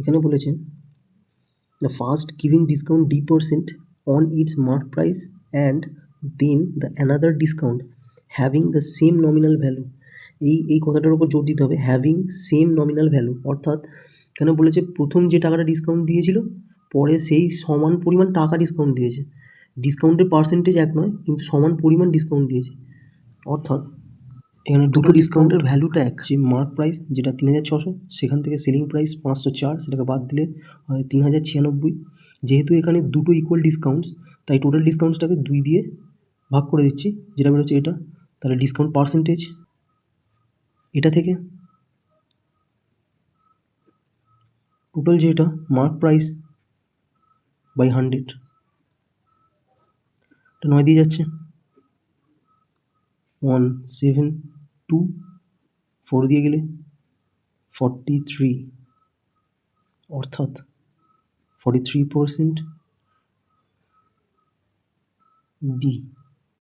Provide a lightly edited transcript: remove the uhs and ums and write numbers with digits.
এখানে বলেছে the first giving discount d% on its mark price and then the another discount having the same nominal value. এই কথাটার উপর জোর দিতে হবে, হ্যাভিং সেম নমিনাল ভ্যালু, অর্থাৎ কেন বলেছে প্রথম যে টাকাটা ডিসকাউন্ট দিয়েছিল পরে সেই সমান পরিমাণ টাকা ডিসকাউন্ট দিয়েছে, ডিসকাউন্টের পার্সেন্টেজ এক নয় কিন্তু সমান পরিমাণ ডিসকাউন্ট দিয়েছে, অর্থাৎ এখানে দুটো ডিসকাউন্টের ভ্যালুটা এক। যে মার্ক প্রাইস যেটা 3600, সেখান থেকে সেলিং প্রাইস 504, সেটাকে বাদ দিলে হয় 3096। যেহেতু এখানে দুটো ইকুয়াল ডিসকাউন্টস তাই টোটাল ডিসকাউন্টসটাকে 2 দিয়ে ভাগ করে দিচ্ছি, যেটা বেরোচ্ছে এটা। তাহলে ডিসকাউন্ট পার্সেন্টেজ এটা থেকে টোটাল যেটা মার্ক প্রাইস বাই 100, এটা 9 দিয়ে যাচ্ছে, 172, 4 দিয়ে গেলে 43, অর্থাৎ 43% ডি।